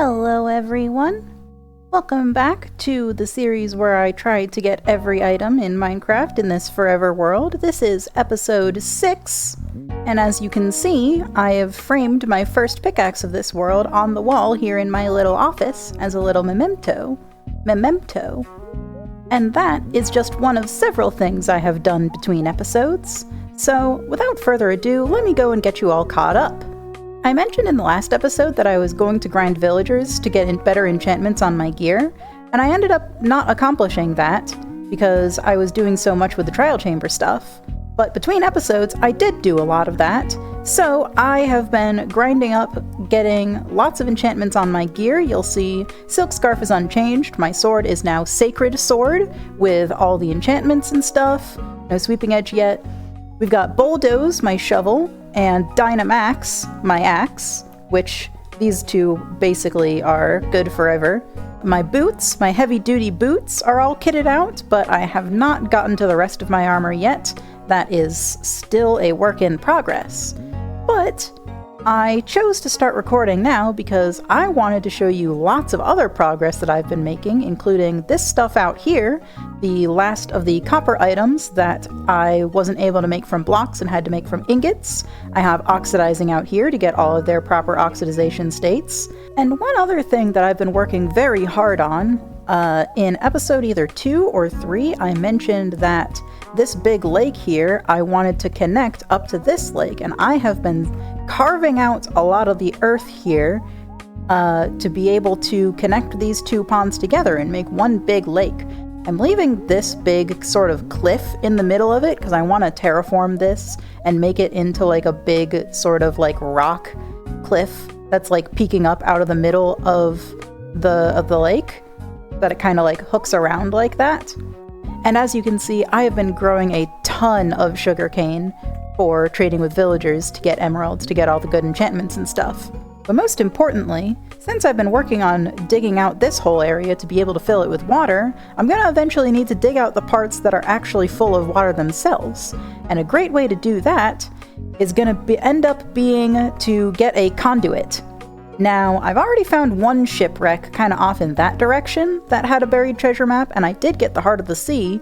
Hello everyone! Welcome back to the series where I tried to get every item in Minecraft in this forever world. This is episode 6, and as you can see, I have framed my first pickaxe of this world on the wall here in my little office as a little memento. And that is just one of several things I have done between episodes. So, without further ado, let me go and get you all caught up. I mentioned in the last episode that I was going to grind villagers to get better enchantments on my gear, and I ended up not accomplishing that because I was doing so much with the trial chamber stuff. But between episodes, I did do a lot of that, so I have been grinding up, getting lots of enchantments on my gear. You'll see Silk Scarf is unchanged, my sword is now Sacred Sword with all the enchantments and stuff, no Sweeping Edge yet. We've got Bulldoze, my shovel, and Dynamax, my axe, which these two basically are good forever. My boots, my heavy-duty boots, are all kitted out, but I have not gotten to the rest of my armor yet. That is still a work in progress. But I chose to start recording now because I wanted to show you lots of other progress that I've been making, including this stuff out here, the last of the copper items that I wasn't able to make from blocks and had to make from ingots. I have oxidizing out here to get all of their proper oxidization states. And one other thing that I've been working very hard on, in episode either 2 or 3, I mentioned that this big lake here, I wanted to connect up to this lake, and I have been carving out a lot of the earth here to be able to connect these two ponds together and make one big lake. I'm leaving this big sort of cliff in the middle of it because I want to terraform this and make it into like a big sort of like rock cliff that's like peeking up out of the middle of the lake, that it kind of like hooks around like that. And as you can see, I have been growing a ton of sugarcane for trading with villagers to get emeralds, to get all the good enchantments and stuff. But most importantly, since I've been working on digging out this whole area to be able to fill it with water, I'm going to eventually need to dig out the parts that are actually full of water themselves. And a great way to do that is going to end up being to get a conduit. Now, I've already found one shipwreck kind of off in that direction that had a buried treasure map, and I did get the Heart of the Sea,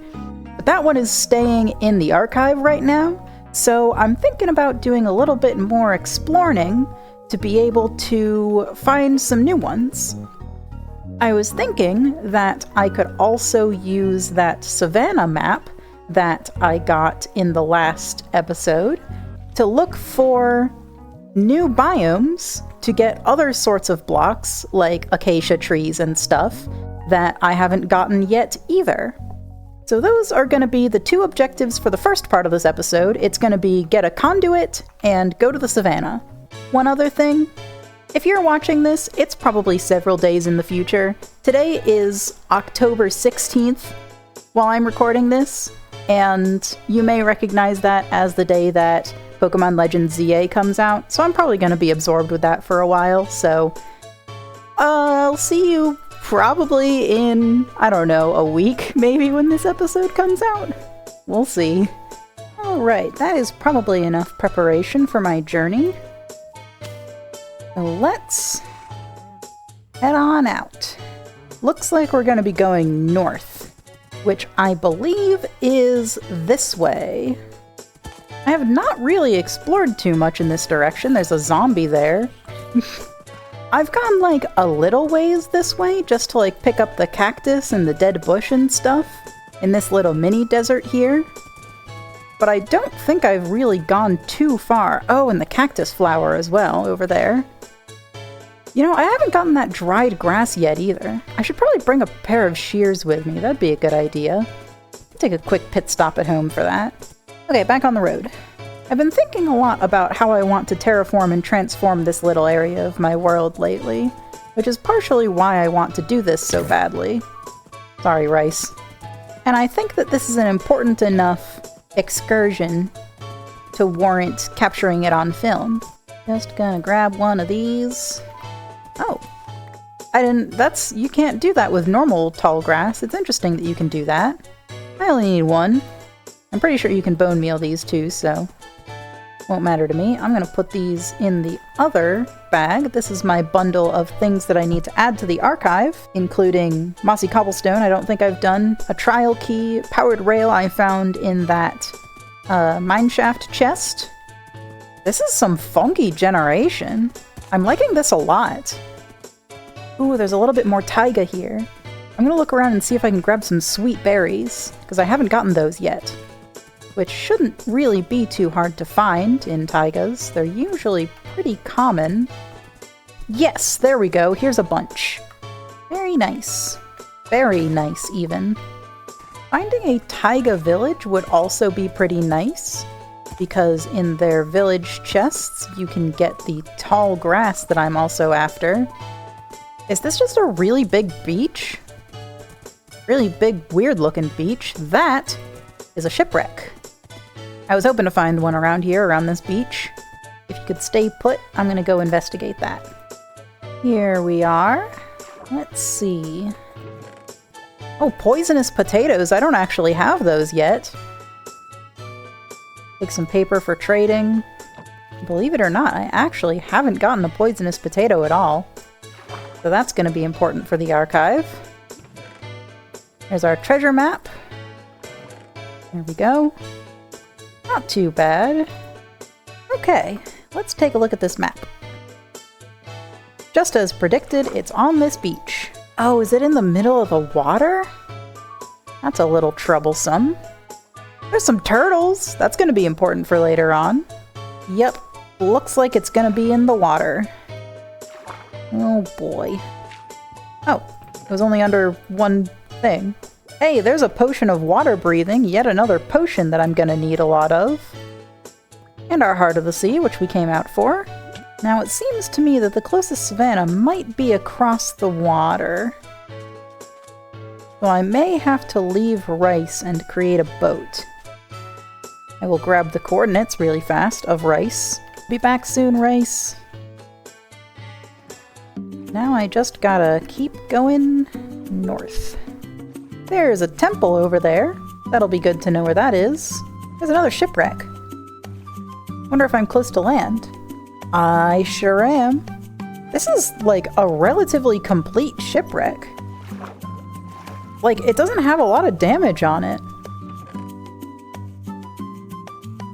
but that one is staying in the archive right now, so I'm thinking about doing a little bit more exploring to be able to find some new ones. I was thinking that I could also use that Savannah map that I got in the last episode to look for new biomes to get other sorts of blocks, like acacia trees and stuff, that I haven't gotten yet either. So those are going to be the two objectives for the first part of this episode. It's going to be get a conduit and go to the savannah. One other thing, if you're watching this, it's probably several days in the future. Today is October 16th while I'm recording this, and you may recognize that as the day that Pokemon Legends ZA comes out, so I'm probably going to be absorbed with that for a while, so I'll see you probably in, I don't know, a week maybe when this episode comes out. We'll see. Alright, that is probably enough preparation for my journey. So let's head on out. Looks like we're going to be going north, which I believe is this way. I have not really explored too much in this direction. There's a zombie there. I've gone like a little ways this way just to like pick up the cactus and the dead bush and stuff in this little mini desert here. But I don't think I've really gone too far. Oh, and the cactus flower as well over there. You know, I haven't gotten that dried grass yet either. I should probably bring a pair of shears with me. That'd be a good idea. I'll take a quick pit stop at home for that. Okay, back on the road. I've been thinking a lot about how I want to terraform and transform this little area of my world lately, which is partially why I want to do this so badly. Sorry, Rice. And I think that this is an important enough excursion to warrant capturing it on film. Just gonna grab one of these. Oh. You can't do that with normal tall grass. It's interesting that you can do that. I only need one. I'm pretty sure you can bone meal these too, so Won't matter to me. I'm going to put these in the other bag. This is my bundle of things that I need to add to the archive, including mossy cobblestone. I don't think I've done a trial key powered rail I found in that mineshaft chest. This is some funky generation. I'm liking this a lot. Ooh, there's a little bit more taiga here. I'm going to look around and see if I can grab some sweet berries, because I haven't gotten those yet. Which shouldn't really be too hard to find in taigas. They're usually pretty common. Yes, there we go. Here's a bunch. Very nice. Very nice, even. Finding a taiga village would also be pretty nice, because in their village chests, you can get the tall grass that I'm also after. Is this just a really big beach? Really big, weird-looking beach. That is a shipwreck. I was hoping to find one around here, around this beach. If you could stay put, I'm going to go investigate that. Here we are. Let's see. Oh, poisonous potatoes. I don't actually have those yet. Take some paper for trading. Believe it or not, I actually haven't gotten a poisonous potato at all. So that's going to be important for the archive. There's our treasure map. There we go. Not too bad. Okay, let's take a look at this map. Just as predicted, it's on this beach. Oh, is it in the middle of the water? That's a little troublesome. There's some turtles. That's going to be important for later on. Yep, looks like it's going to be in the water. Oh boy. Oh, it was only under one thing. Hey, there's a potion of water breathing, yet another potion that I'm gonna need a lot of. And our Heart of the Sea, which we came out for. Now it seems to me that the closest savannah might be across the water. So I may have to leave Rice and create a boat. I will grab the coordinates really fast of Rice. Be back soon, Rice. Now I just gotta keep going north. There's a temple over there. That'll be good to know where that is. There's another shipwreck. Wonder if I'm close to land. I sure am. This is like a relatively complete shipwreck. Like, it doesn't have a lot of damage on it.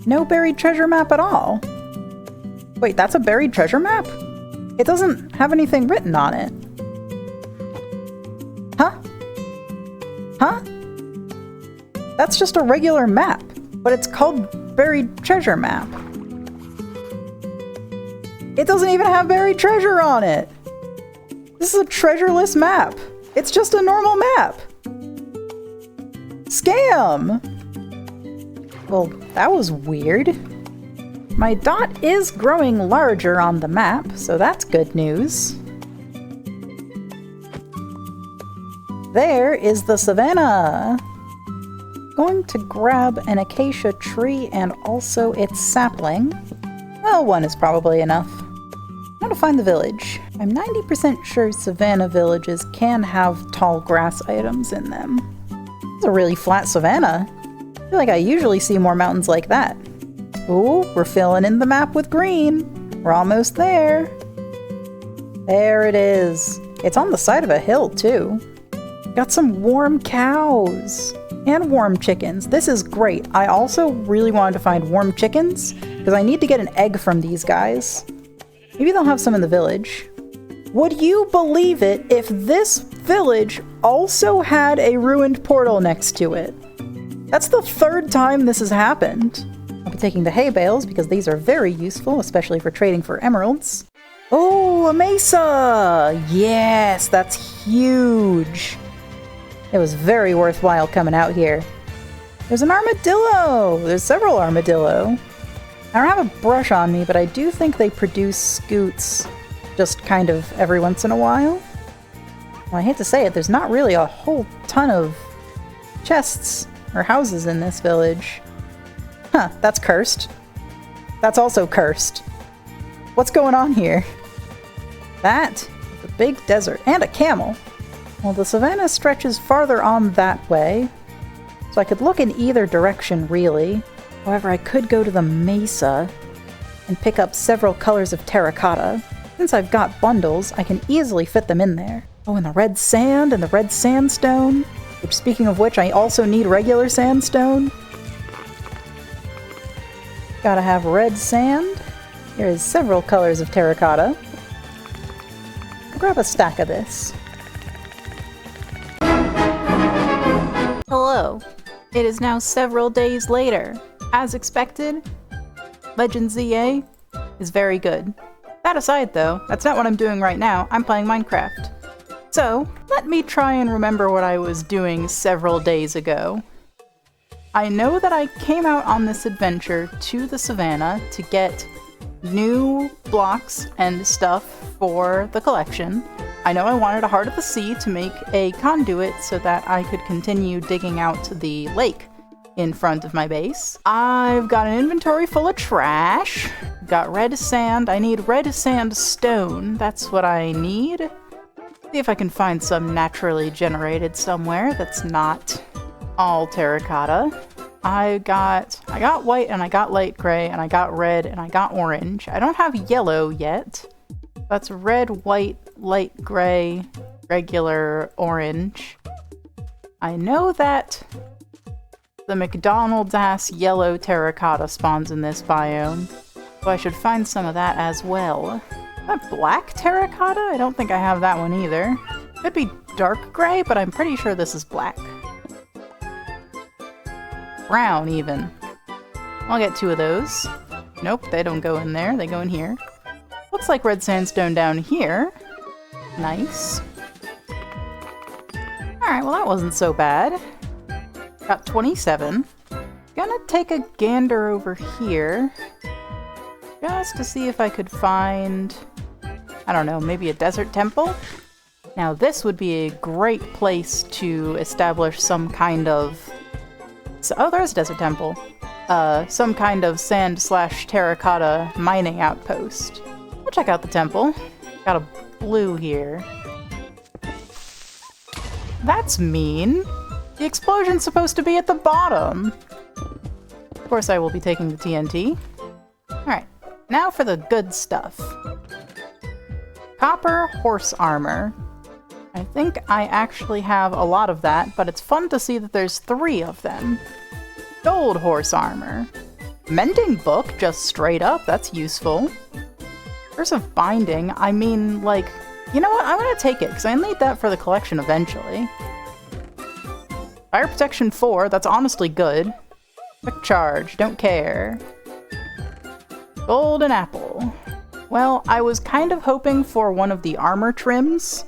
No buried treasure map at all. Wait, that's a buried treasure map? It doesn't have anything written on it. Huh? Huh? That's just a regular map, but it's called Buried Treasure Map. It doesn't even have buried treasure on it! This is a treasureless map! It's just a normal map! Scam! Well, that was weird. My dot is growing larger on the map, so that's good news. There is the savannah! Going to grab an acacia tree and also its sapling. Well, one is probably enough. How to find the village. I'm 90% sure savannah villages can have tall grass items in them. It's a really flat savannah. I feel like I usually see more mountains like that. Ooh, we're filling in the map with green. We're almost there. There it is. It's on the side of a hill, too. Got some warm cows and warm chickens. This is great. I also really wanted to find warm chickens because I need to get an egg from these guys. Maybe they'll have some in the village. Would you believe it if this village also had a ruined portal next to it? That's the third time this has happened. I'll be taking the hay bales because these are very useful, especially for trading for emeralds. Oh, a mesa! Yes, that's huge. It was very worthwhile coming out here. There's an armadillo! There's several armadillo. I don't have a brush on me, but I do think they produce scoots just kind of every once in a while. Well, I hate to say it, there's not really a whole ton of chests or houses in this village. Huh, that's cursed. That's also cursed. What's going on here? That is a big desert and a camel. Well, the savannah stretches farther on that way, so I could look in either direction, really. However, I could go to the mesa. and pick up several colors of terracotta. Since I've got bundles, I can easily fit them in there. Oh, and the red sand and the red sandstone, which, speaking of which, I also need regular sandstone. Gotta have red sand. Here is several colors of terracotta. I'll grab a stack of this. Hello. It is now several days later. As expected, Legend ZA is very good. That aside though, that's not what I'm doing right now. I'm playing Minecraft. So, let me try and remember what I was doing several days ago. I know that I came out on this adventure to the savannah to get new blocks and stuff for the collection. I know I wanted a Heart of the Sea to make a conduit so that I could continue digging out the lake in front of my base. I've got an inventory full of trash. Got red sand. I need red sandstone. That's what I need. See if I can find some naturally generated somewhere that's not all terracotta. I got white and I got light gray and I got red and I got orange. I don't have yellow yet. That's red, white, light gray, regular orange. I know that the McDonald's-ass yellow terracotta spawns in this biome, so I should find some of that as well. Is that black terracotta? I don't think I have that one either. Could be dark gray, but I'm pretty sure this is black. Brown, even. I'll get 2 of those. Nope, they don't go in there. They go in here. Looks like red sandstone down here. Nice. Alright, well that wasn't so bad. Got 27. Gonna take a gander over here. Just to see if I could find, I don't know, maybe a desert temple? Now this would be a great place to establish some kind of... oh, there's a desert temple. Some kind of sand/terracotta mining outpost. We'll check out the temple. Got a blue here. That's mean. The explosion's supposed to be at the bottom. Of course I will be taking the TNT. Alright, now for the good stuff. Copper horse armor. I think I actually have a lot of that, but it's fun to see that there's 3 of them. Gold horse armor. Mending book, just straight up, that's useful. Curse of binding, I mean, like, you know what, I'm gonna take it, because I need that for the collection eventually. Fire protection 4, that's honestly good. Quick charge, don't care. Golden apple. Well, I was kind of hoping for one of the armor trims,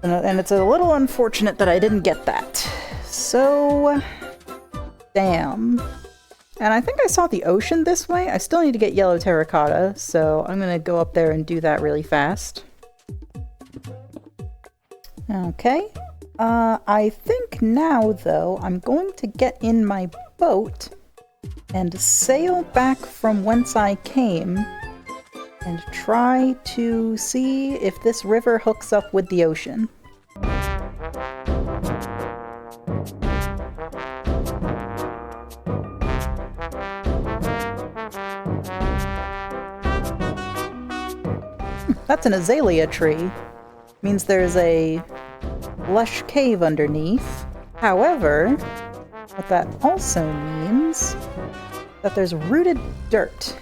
and it's a little unfortunate that I didn't get that. So, damn. And I think I saw the ocean this way. I still need to get yellow terracotta, so I'm gonna go up there and do that really fast. Okay. I think now, though, I'm going to get in my boat and sail back from whence I came and try to see if this river hooks up with the ocean. That's an azalea tree. Means there's a lush cave underneath. However, what that also means that there's rooted dirt,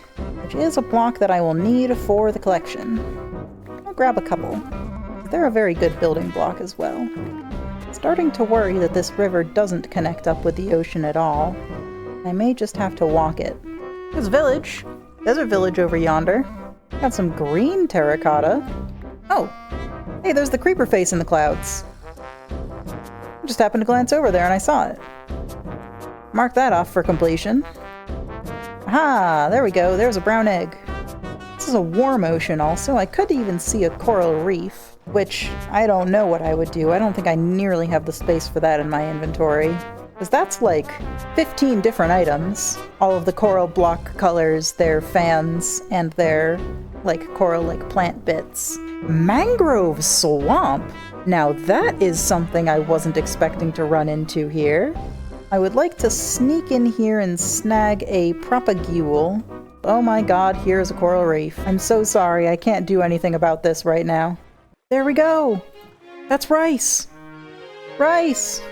which is a block that I will need for the collection. I'll grab a couple. They're a very good building block as well. Starting to worry that this river doesn't connect up with the ocean at all. I may just have to walk it. There's a village. There's a village over yonder. Got some green terracotta. Oh, hey, there's the creeper face in the clouds. I just happened to glance over there and I saw it. Mark that off for completion. Aha, there we go, there's a brown egg. This is a warm ocean also. I could even see a coral reef, which I don't know what I would do. I don't think I nearly have the space for that in my inventory. Because that's like 15 different items. All of the coral block colors, their fans, and their like coral like plant bits. Mangrove swamp? Now that is something I wasn't expecting to run into here. I would like to sneak in here and snag a propagule, Oh my god, here's a coral reef. I'm so sorry, I can't do anything about this right now. There we go! That's Rice! Rice!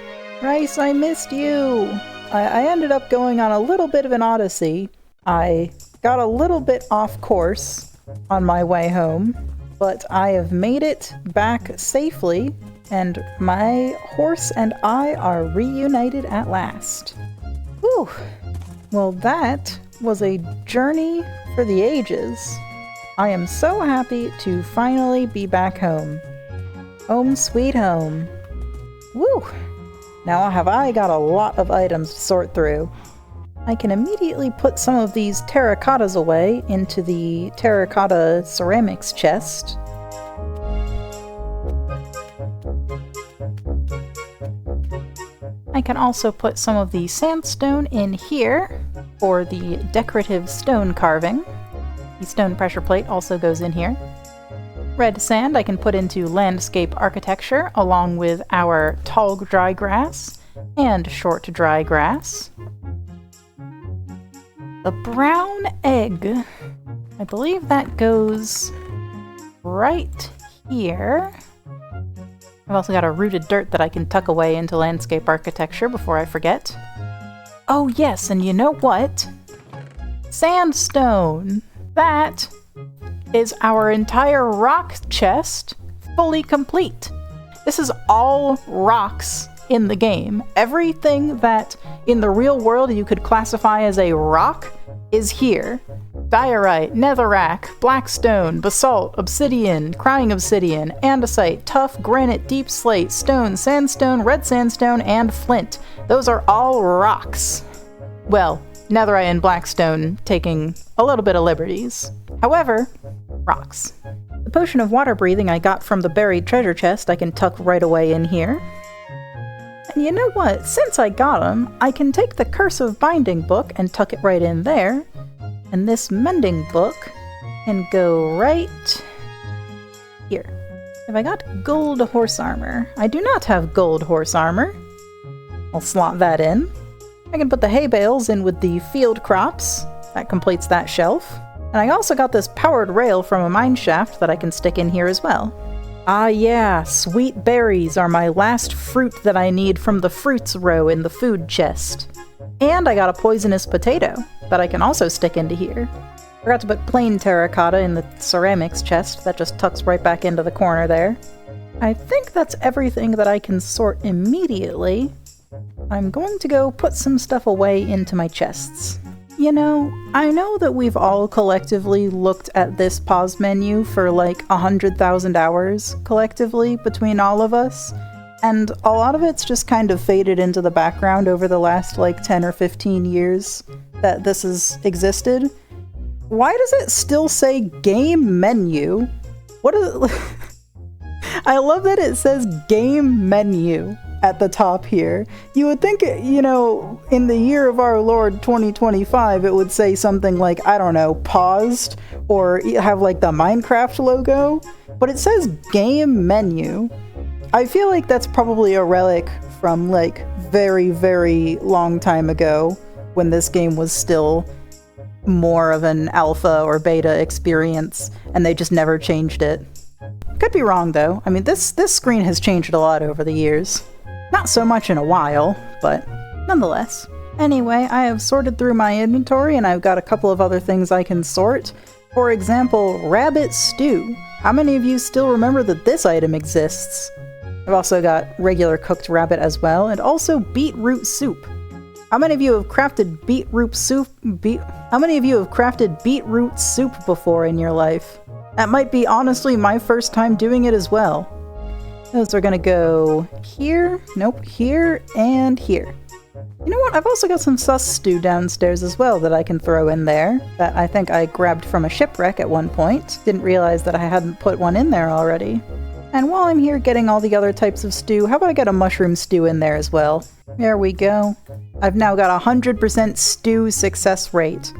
Rice, I missed you! I ended up going on a little bit of an odyssey. I got a little bit off course on my way home, but I have made it back safely, and my horse and I are reunited at last. Whew! Well, that was a journey for the ages. I am so happy to finally be back home. Home sweet home. Woo! Now have I got a lot of items to sort through. I can immediately put some of these terracottas away into the terracotta ceramics chest. I can also put some of the sandstone in here for the decorative stone carving. The stone pressure plate also goes in here. Red sand I can put into landscape architecture along with our tall dry grass and short dry grass. The brown egg, I believe that goes right here. I've also got a rooted dirt that I can tuck away into landscape architecture before I forget. Oh yes, and you know what? Sandstone! That is our entire rock chest fully complete. This is all rocks in the game. Everything that in the real world you could classify as a rock is here. Diorite, netherrack, black stone, basalt, obsidian, crying obsidian, andesite, tough granite, deep slate, stone, sandstone, red sandstone, and flint. Those are all rocks. Well, netherite and blackstone taking a little bit of liberties. However, rocks. The potion of water breathing I got from the buried treasure chest I can tuck right away in here. And you know what? Since I got them, I can take the Curse of Binding book and tuck it right in there. And this mending book can go right here. Have I got gold horse armor? I do not have gold horse armor. I'll slot that in. I can put the hay bales in with the field crops. That completes that shelf. And I also got this powered rail from a mine shaft that I can stick in here as well. Ah yeah, sweet berries are my last fruit that I need from the fruits row in the food chest. And I got a poisonous potato that I can also stick into here. Forgot to put plain terracotta in the ceramics chest. That just tucks right back into the corner there. I think that's everything that I can sort immediately. I'm going to go put some stuff away into my chests. You know, I know that we've all collectively looked at this pause menu for like 100,000 hours collectively between all of us, and a lot of it's just kind of faded into the background over the last like 10 or 15 years that this has existed. Why does it still say game menu? What is it? I love that it says game menu at the top here. You would think, you know, in the year of our Lord 2025, it would say something like, I don't know, paused, or have like the Minecraft logo, but it says game menu. I feel like that's probably a relic from like very, very long time ago when this game was still more of an alpha or beta experience and they just never changed it. Could be wrong though. I mean, this screen has changed a lot over the years. Not so much in a while, but nonetheless. Anyway, I have sorted through my inventory and I've got a couple of other things I can sort. For example, rabbit stew. How many of you still remember that this item exists? I've also got regular cooked rabbit as well, and also beetroot soup. How many of you have crafted beetroot soup? How many of you have crafted beetroot soup before in your life? That might be honestly my first time doing it as well. Those are gonna go here, nope, here, and here. You know what, I've also got some sus stew downstairs as well that I can throw in there, that I think I grabbed from a shipwreck at one point. Didn't realize that I hadn't put one in there already. And while I'm here getting all the other types of stew, how about I get a mushroom stew in there as well? There we go. I've now got 100% stew success rate.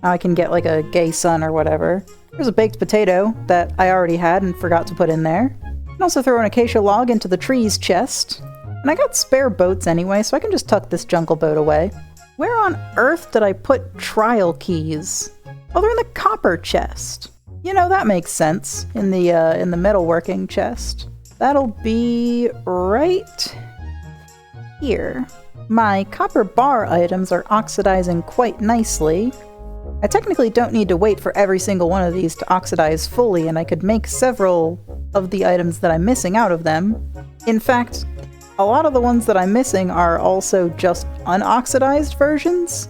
Now I can get like a gay son or whatever. There's a baked potato that I already had and forgot to put in there. I can also throw an acacia log into the trees chest. And I got spare boats anyway, so I can just tuck this jungle boat away. Where on earth did I put trial keys? Oh, they're in the copper chest. You know, that makes sense in the metalworking chest. That'll be right here. My copper bar items are oxidizing quite nicely. I technically don't need to wait for every single one of these to oxidize fully, and I could make several of the items that I'm missing out of them. In fact, a lot of the ones that I'm missing are also just unoxidized versions.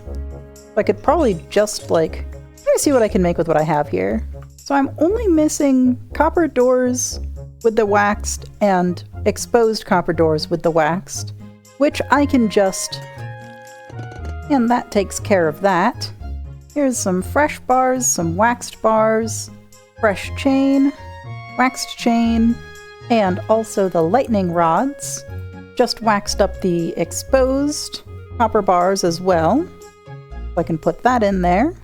I could probably just, let me see what I can make with what I have here. So I'm only missing copper doors with the waxed and exposed copper doors with the waxed, which I can just... and that takes care of that. Here's some fresh bars, some waxed bars, fresh chain, waxed chain, and also the lightning rods. Just waxed up the exposed copper bars as well. So I can put that in there.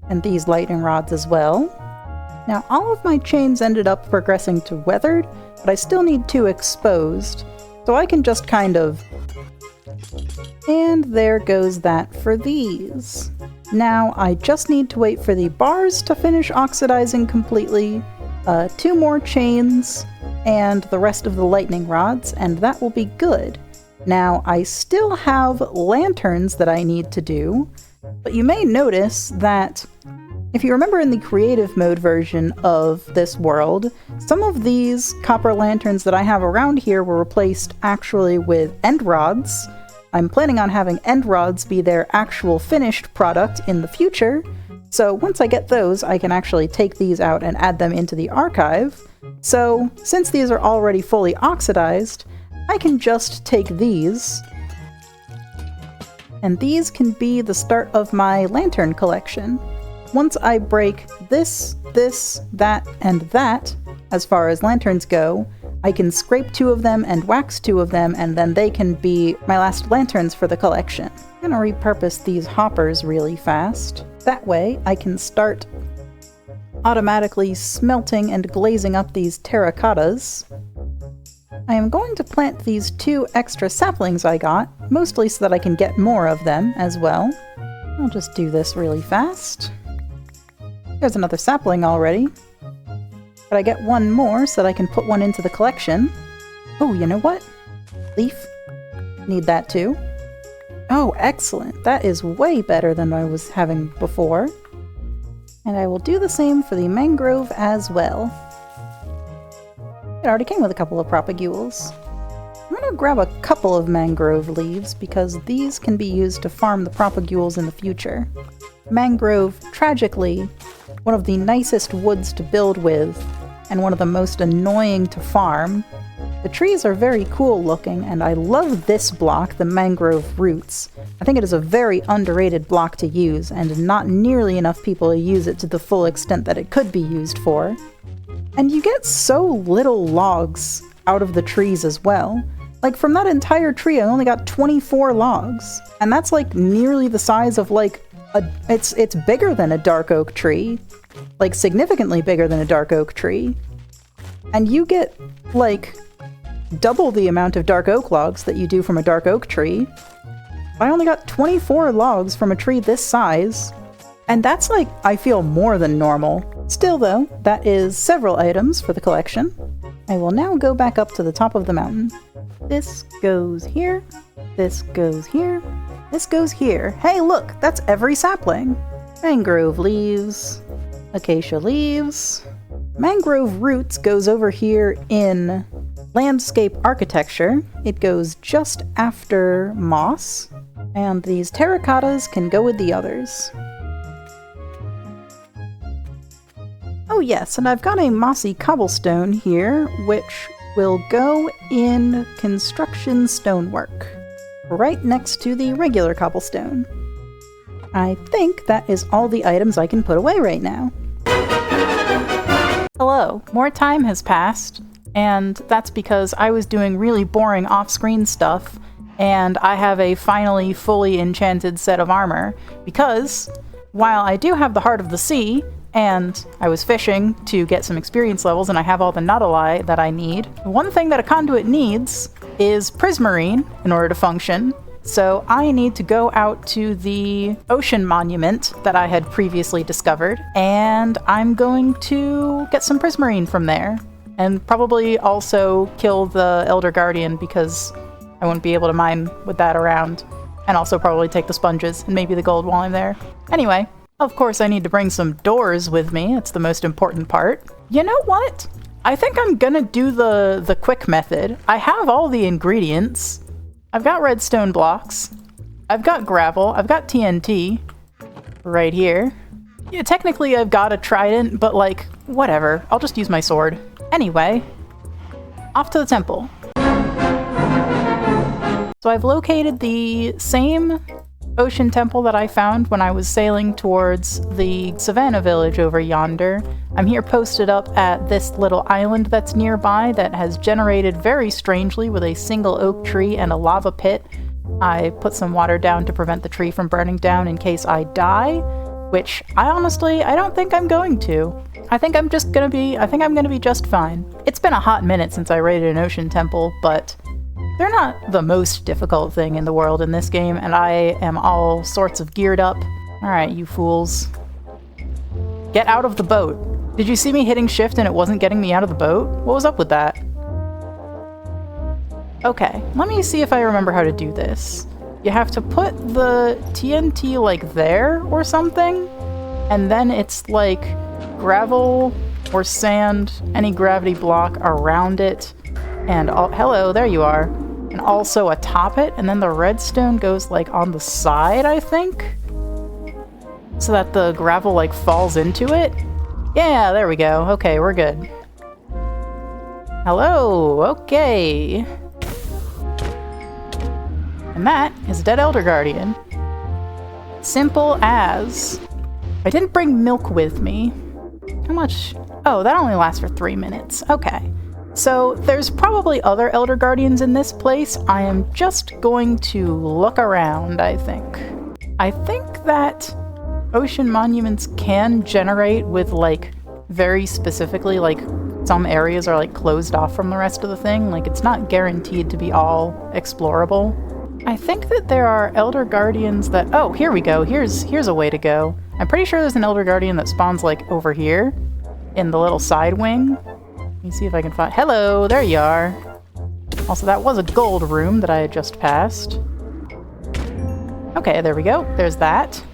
And these lightning rods as well. Now all of my chains ended up progressing to weathered, but I still need 2 exposed. So I can just kind of... and there goes that for these. Now I just need to wait for the bars to finish oxidizing completely, 2 more chains, and the rest of the lightning rods, and that will be good. Now I still have lanterns that I need to do, but you may notice that if you remember in the creative mode version of this world, some of these copper lanterns that I have around here were replaced actually with end rods. I'm planning on having end rods be their actual finished product in the future, so once I get those, I can actually take these out and add them into the archive. So, since these are already fully oxidized, I can just take these, and these can be the start of my lantern collection. Once I break this, that, and that, as far as lanterns go, I can scrape 2 of them and wax 2 of them, and then they can be my last lanterns for the collection. I'm gonna repurpose these hoppers really fast. That way, I can start automatically smelting and glazing up these terracottas. I am going to plant these 2 extra saplings I got, mostly so that I can get more of them as well. I'll just do this really fast. There's another sapling already. But I get 1 more so that I can put 1 into the collection. Oh, you know what? Leaf. Need that too. Oh, excellent. That is way better than I was having before. And I will do the same for the mangrove as well. It already came with a couple of propagules. I'm going to grab a couple of mangrove leaves because these can be used to farm the propagules in the future. Mangrove, tragically, one of the nicest woods to build with, and one of the most annoying to farm. The trees are very cool looking, and I love this block, the mangrove roots. I think it is a very underrated block to use, and not nearly enough people use it to the full extent that it could be used for. And you get so little logs out of the trees as well. Like, from that entire tree, I only got 24 logs. And that's like nearly the size of it's bigger than a dark oak tree. Like, significantly bigger than a dark oak tree. And you get, like, double the amount of dark oak logs that you do from a dark oak tree. I only got 24 logs from a tree this size. And that's, like, I feel more than normal. Still, though, that is several items for the collection. I will now go back up to the top of the mountain. This goes here. This goes here. This goes here. Hey, look! That's every sapling! Mangrove leaves. Acacia leaves. Mangrove roots goes over here in landscape architecture. It goes just after moss. And these terracottas can go with the others. Oh yes, and I've got a mossy cobblestone here, which will go in construction stonework, right next to the regular cobblestone. I think that is all the items I can put away right now. Hello, more time has passed, and that's because I was doing really boring off-screen stuff, and I have a finally fully enchanted set of armor, because while I do have the Heart of the Sea, and I was fishing to get some experience levels, and I have all the Nautilii that I need. One thing that a conduit needs is prismarine in order to function, So I need to go out to the ocean monument that I had previously discovered, and I'm going to get some prismarine from there. And probably also kill the Elder Guardian because I won't be able to mine with that around. And also probably take the sponges and maybe the gold while I'm there. Anyway, of course I need to bring some doors with me. It's the most important part. You know what? I think I'm gonna do the quick method. I have all the ingredients. I've got redstone blocks. I've got gravel. I've got TNT right here. Yeah, technically I've got a trident, but like, whatever. I'll just use my sword. Anyway, off to the temple. So I've located the same ocean temple that I found when I was sailing towards the Savannah village over yonder. I'm here posted up at this little island that's nearby that has generated very strangely with a single oak tree and a lava pit. I put some water down to prevent the tree from burning down in case I die, which I don't think I'm going to. I think I'm gonna be just fine. It's been a hot minute since I raided an ocean temple, but they're not the most difficult thing in the world in this game, and I am all sorts of geared up. Alright, you fools. Get out of the boat. Did you see me hitting shift and it wasn't getting me out of the boat? What was up with that? Okay, let me see if I remember how to do this. You have to put the TNT like there or something, and then it's like gravel or sand, any gravity block around it, and hello, there you are. And also atop it, and then the redstone goes like on the side, I think? So that the gravel like falls into it? Yeah, there we go. Okay, we're good. Hello, okay. And that is a dead Elder Guardian. Simple as. I didn't bring milk with me. How much? Oh, that only lasts for 3 minutes. Okay. So there's probably other Elder Guardians in this place. I am just going to look around, I think. I think that ocean monuments can generate with like very specifically like some areas are like closed off from the rest of the thing. Like it's not guaranteed to be all explorable. I think that there are Elder Guardians that... Oh, here we go. Here's a way to go. I'm pretty sure there's an Elder Guardian that spawns like over here in the little side wing. Let me see if I can find... Hello, there you are. Also, that was a gold room that I had just passed. Okay, there we go. There's that.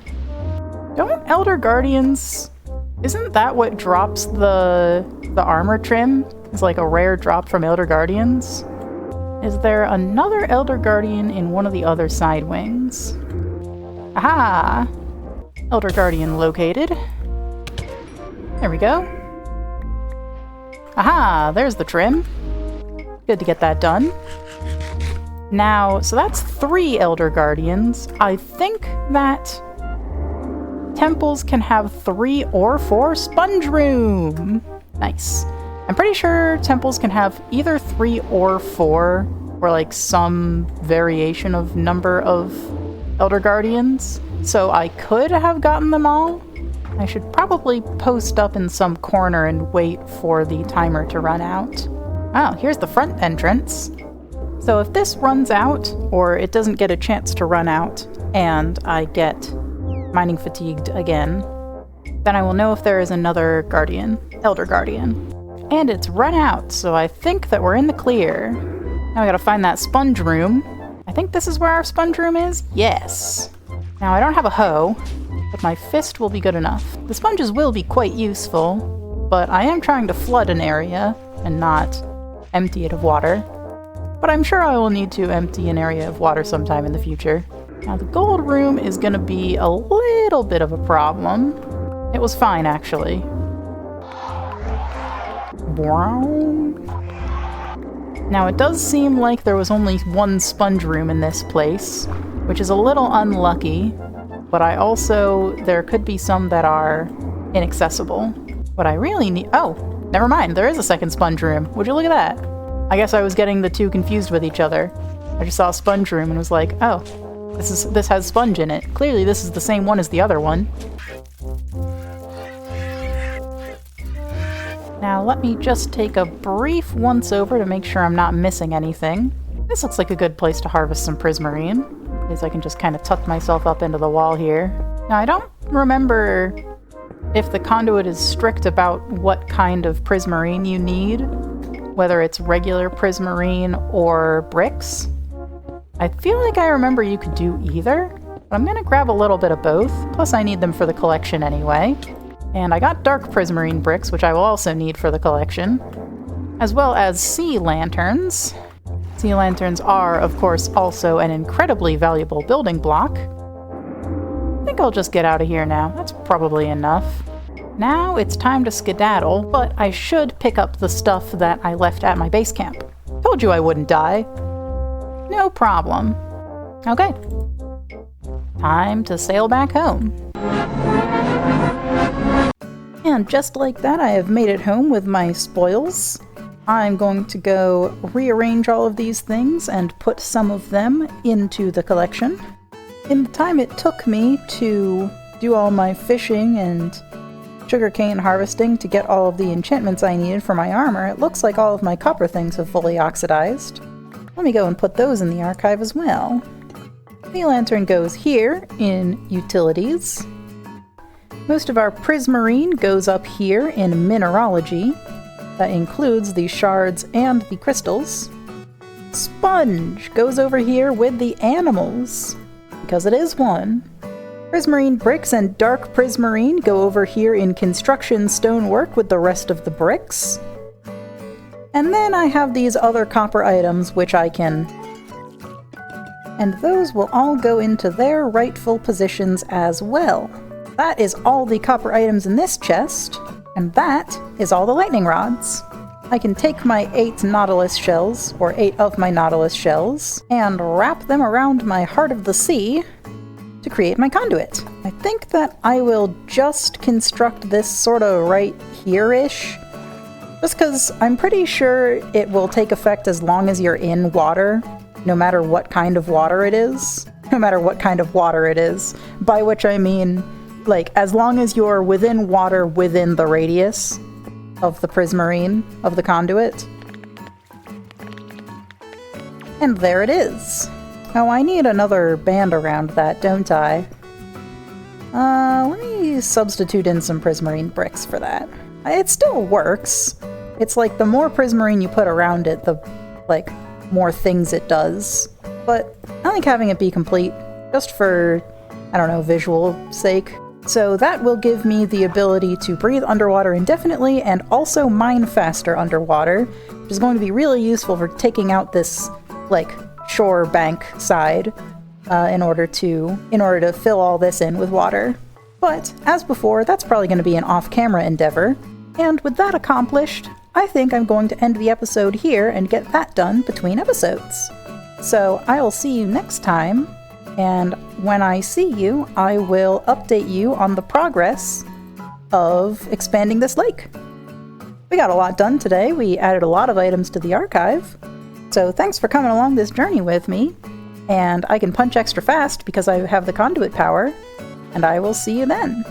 Don't Elder Guardians... Isn't that what drops the armor trim? It's like a rare drop from Elder Guardians. Is there another Elder Guardian in one of the other side wings? Aha! Elder Guardian located. There we go. Aha! There's the trim. Good to get that done. Now, so that's 3 Elder Guardians. I think that temples can have 3 or 4 sponge room. Nice. I'm pretty sure temples can have either 3 or 4, or like some variation of number of Elder Guardians. So I could have gotten them all. I should probably post up in some corner and wait for the timer to run out. Oh, here's the front entrance. So if this runs out, or it doesn't get a chance to run out, and I get mining fatigued again, then I will know if there is another Guardian, Elder Guardian. And it's run out, so I think that we're in the clear. Now I gotta find that sponge room. I think this is where our sponge room is? Yes. Now I don't have a hoe, but my fist will be good enough. The sponges will be quite useful, but I am trying to flood an area and not empty it of water. But I'm sure I will need to empty an area of water sometime in the future. Now the gold room is gonna be a little bit of a problem. It was fine, actually. Now it does seem like there was only 1 sponge room in this place, which is a little unlucky, but there could be some that are inaccessible. What I really need... Oh, never mind, there is a second sponge room. Would you look at that? I guess I was getting the two confused with each other. I just saw a sponge room and was like, oh, this has sponge in it. Clearly this is the same one as the other one. Now let me just take a brief once over to make sure I'm not missing anything. This looks like a good place to harvest some prismarine. At least I can just kind of tuck myself up into the wall here. Now, I don't remember if the conduit is strict about what kind of prismarine you need, whether it's regular prismarine or bricks. I feel like I remember you could do either, but I'm gonna grab a little bit of both, plus I need them for the collection anyway. And I got dark prismarine bricks, which I will also need for the collection, as well as sea lanterns. Sea lanterns are, of course, also an incredibly valuable building block. I think I'll just get out of here now. That's probably enough. Now it's time to skedaddle, but I should pick up the stuff that I left at my base camp. Told you I wouldn't die. No problem. Okay. Time to sail back home. And just like that, I have made it home with my spoils. I'm going to go rearrange all of these things and put some of them into the collection. In the time it took me to do all my fishing and sugarcane harvesting to get all of the enchantments I needed for my armor, it looks like all of my copper things have fully oxidized. Let me go and put those in the archive as well. The lantern goes here in utilities. Most of our prismarine goes up here in mineralogy. That includes the shards and the crystals. Sponge goes over here with the animals, because it is one. Prismarine bricks and dark prismarine go over here in construction stonework with the rest of the bricks. And then I have these other copper items which I can... And those will all go into their rightful positions as well. That is all the copper items in this chest, and that is all the lightning rods. I can take my 8 nautilus shells, or 8 of my nautilus shells, and wrap them around my heart of the sea to create my conduit. I think that I will just construct this sort of right here-ish, just because I'm pretty sure it will take effect as long as you're in water, no matter what kind of water it is. No matter what kind of water it is. By which I mean, like, as long as you're within water within the radius of the prismarine, of the conduit. And there it is. Oh, I need another band around that, don't I? Let me substitute in some prismarine bricks for that. It still works. It's like the more prismarine you put around it, the, like, more things it does. But I like having it be complete, just for, I don't know, visual sake. So that will give me the ability to breathe underwater indefinitely and also mine faster underwater, which is going to be really useful for taking out this, like, shore bank side in order to fill all this in with water. But, as before, that's probably going to be an off-camera endeavor. And with that accomplished, I think I'm going to end the episode here and get that done between episodes. So I'll see you next time, and when I see you, I will update you on the progress of expanding this lake. We got a lot done today. We added a lot of items to the archive. So thanks for coming along this journey with me. And I can punch extra fast because I have the conduit power. And I will see you then.